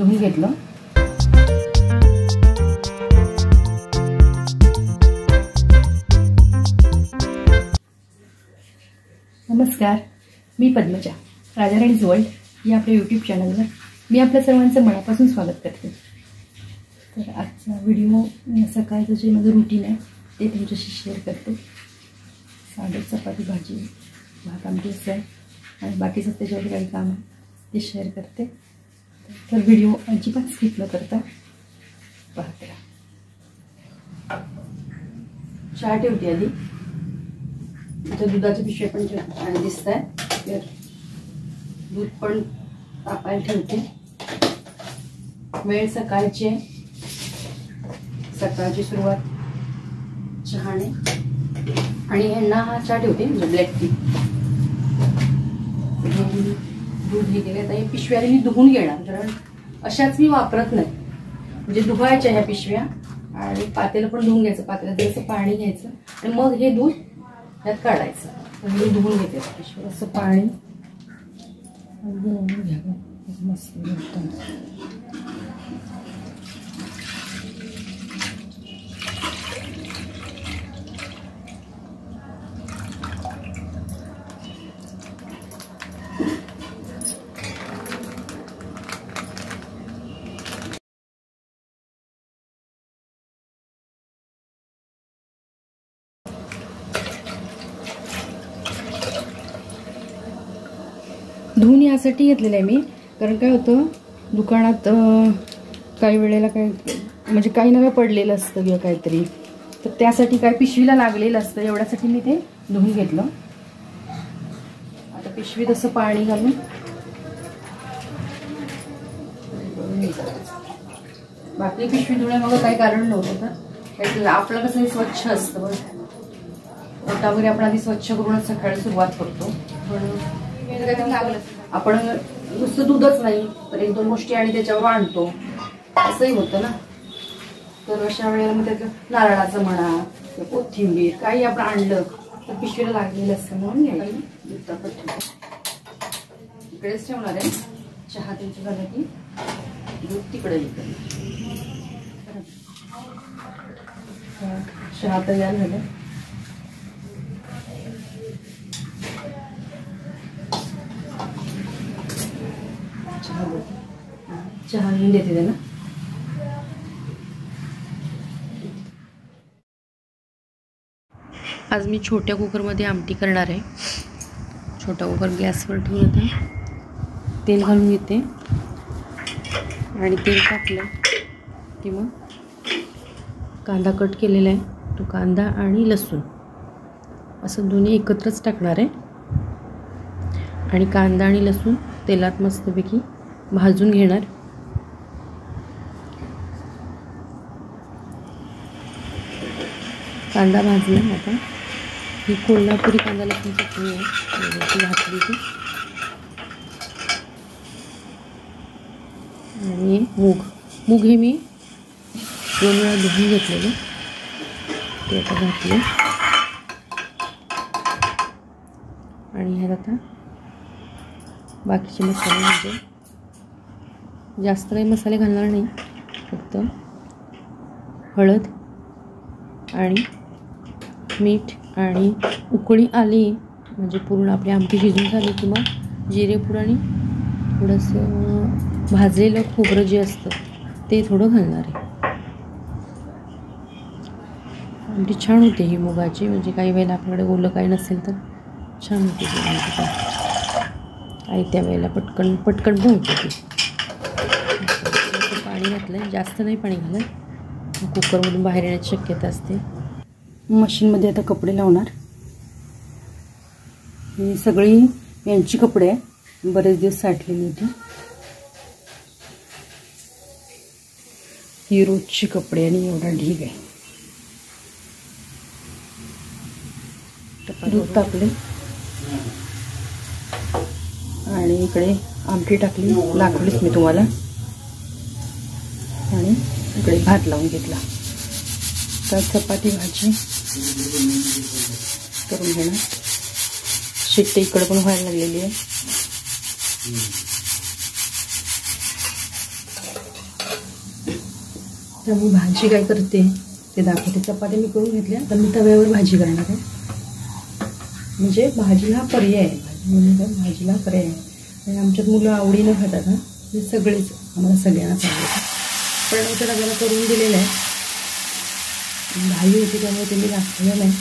धुवून घेतलं। नमस्कार, मी पद्मजा, राजाराणीज वर्ल्ड या आपल्या यूट्यूब चॅनलवर मी आपल्या सर्वांचं मनापासून स्वागत करते। तर आजचा व्हिडिओ सकाळचं जे माझं रुटीन आहे ते तुमच्याशी शेअर करते। साधं चपाती भाजी भात आमटी असं आहे आणि बाकीचं त्याच्यावर काही काम आहे ते शेअर करते। तर व्हिडिओ अजिबात स्किप न करता पाहत राहा। चहा ठेवते आधी, आता दुधाचे पिशवे पण आणि दिसत आहे, दूध पण तापायला ठेवते। वेळ सकाळची आहे, सकाळची सुरुवात चहाने आणि ह्यांना हा चहा ठेवते म्हणजे ब्लॅक टी। दूध हे गेले, आता हे पिशव्या मी धुवून घेणार कारण अशाच मी वापरत नाही, म्हणजे धुवायच्या ह्या पिशव्या आणि पातेलं पण धुवून घ्यायचं, पातेल्यात जसं पाणी घ्यायचं आणि मग हे दूध त्यात काढायचं। तर मी धुवून घेते पिशव्या, असं पाणी घ्यावं मस्त। धुवून यासाठी घेतलेलं आहे मी, कारण काय होतं दुकानात काही वेळेला काय म्हणजे काही नव्हे पडलेलं असतं किंवा काहीतरी, तर त्यासाठी काय पिशवीला लागलेलं असतं, एवढ्यासाठी मी ते धुवून घेतलं। आता पिशवीत असं पाणी घालून बाकी पिशवी धुण्यामागं काही कारण नव्हतं, तर आपलं कसं स्वच्छ असतं बघ, ओटा वगैरे आपण आधी स्वच्छ करूनच सकाळी सुरुवात करतो। पण आपण नुसतं दूधच नाही तर एक दोन गोष्टी आणि त्याच्यावर आणतो असंही होतं ना। तर अशा वेळेला मग त्याचं नारळाचं म्हणा किंवा कोथिंबीर काही आपण आणलं तर पिशवीला लागलेलं असतं, म्हणून घ्यायला दूध तापत ठेवतो। इकडेच ठेवणार आहे, चहा त्यांचं झालं की दूध तिकडे येतं। चहा तयार झालं, चहा घेऊन देते त्याला। आज मी छोट्या कुकरमध्ये आमटी करणार आहे। छोटा कुकर गॅसवर ठेवून आता तेल घालून घेते आणि तेल टाकलं की मग कांदा कट केलेला आहे तो कांदा आणि लसूण असं दोन्ही एकत्रच टाकणार आहे आणि कांदा आणि लसूण तेलात मस्तपैकी भाजून घेणार। कांदा भाजला, आता ही कोल्हापुरी कांदा लसूण चटणी आहे ती घातली ती, आणि मूग हे मी 2 वेळा धुवून घेतलेले ते आता घातले आणि ह्यात आता बाकीचे मसाले म्हणजे जास्त काही मसाले घालणार नाही, फक्त हळद आणि मीठ आणि उकळी आली म्हणजे पूर्ण आपली आमटी शिजून झाली की मग जिरेपूड आणि थोडंसं भाजलेलं खोबरं जे असतं ते थोडं घालणार आहे। आमटी छान होते ही मुगाची, म्हणजे काही वेळेला आपल्याकडे ओलं काही नसेल तर छान होते ती आमटी, आणि त्या वेळेला पटकन पण होते ती। पाणी घातलं, जास्त नाही पाणी घालत, कुकरमधून बाहेर येण्याची शक्यता असते। मशीनमध्ये आता कपडे लावणार, ही सगळी यांची कपडे आहे, बरेच दिवस साठलेली होती, ही रोजची कपडे आणि एवढा ढीग आहे। दूध टाकले आणि इकडे आमटी टाकली, दाखवलीच मी तुम्हाला, आणि इकडे भात लावून घेतला। तर चपाती भाजी करून घेणार, शिट्टी इकडे पण व्हायला लागलेली आहे। त्यामुळे भाजी काय करते ते दाखवते. चपाती मी करून घेतल्या, तर मी तव्यावर भाजी करणार आहे. म्हणजे भाजीला पर्याय आहे, भाजीला पर्याय आहे. आणि आमच्यात मुलं आवडीनं खातात ना, हे सगळेच आम्हाला सगळ्यांना आवडतं. पण डब्याला करून दिलेलं आहे. घाई होती त्यामुळे ते मी दाखवलं नाही.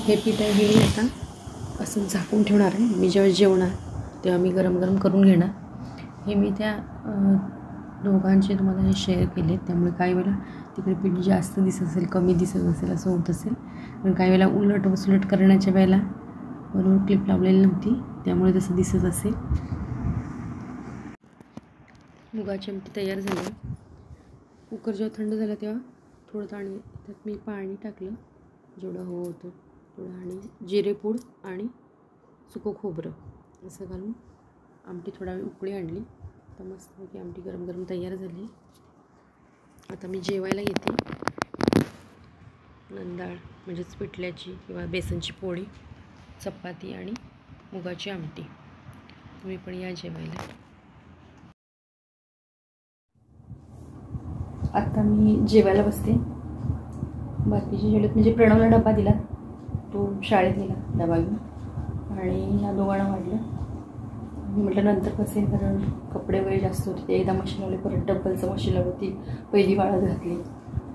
हे पीठ आहे, हे मी आता असं झाकून ठेवणार आहे. मी जेव्हा जेवणार तेव्हा मी गरम गरम करून घेणार. हे मी त्या दोघांचे तुम्हाला हे शेअर केले, त्यामुळे काही वेळेला तिकडे पीठ जास्त दिसत असेल, कमी दिसत असेल, असं होत असेल. पण काही वेळेला उलट वसलट करण्याच्या वेळेला बरोबर क्लिप लावलेली नव्हती, त्यामुळे तसं दिसत असेल. मुगाची आमटी तयार झाली. कुकर जेव्हा थंड झाला तेव्हा थोडं त्यात मी पाणी टाकलं जेवढं हवं होतं थोडं, आणि जिरेपूड आणि सुकं खोबरं असं घालून आमटी थोडा वेळ उकळी आणली. तर मस्तपैकी आमटी गरम गरम तयार झाली. आता मी जेवायला घेते. नंदाळ म्हणजेच पिठल्याची किंवा बेसनची पोळी, चपाती आणि मुगाची आमटी. तुम्ही पण या जेवायला. आता मी जेवायला बसते. बाकीचे जेवलेत, म्हणजे प्रणवला डबा दिला, तो शाळेत गेला डबा घेऊन, आणि ह्या दोघांना वाढलं. मी म्हटलं नंतर कसे, कारण कपडे वगैरे जास्त होते, ते एकदा मशीन लावले, परत डबलचं मशीन लावलं, ती पहिली वाळत घातली,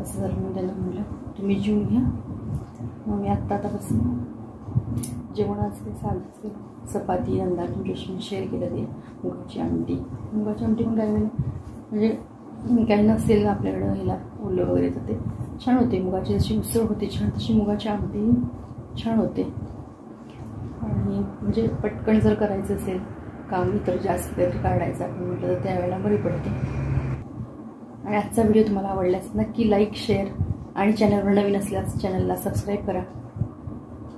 असं झालं. मी त्यांना म्हटलं तुम्ही जेवून घ्या. मग मी आता बस जेवण असते साधं चपाती, नंतर तुमच्याशी मी शेअर केलं ते मुगाची आमटी. मुगाची आमटी पण काय वेळेला म्हणजे काही नसेल आपल्याकडं ह्याला ओलं वगैरे, तर ते छान होते. मुगाची जशी उसळ होते छान, तशी मुगाची आमटी छान होते. आणि म्हणजे पटकन जर करायचं असेल काम, इतर जास्त काहीतरी काढायचं आपण म्हटलं तर त्यावेळेला बरी पडते. आणि आजचा व्हिडिओ तुम्हाला आवडल्यास नक्की लाईक, शेअर आणि चॅनलवर नवीन असल्यास चॅनलला सबस्क्राईब करा.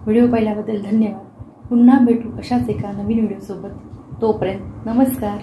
व्हिडिओ पाहिल्याबद्दल धन्यवाद. पुन्हा भेटू अशाच एका नवीन व्हिडिओसोबत. तोपर्यंत नमस्कार.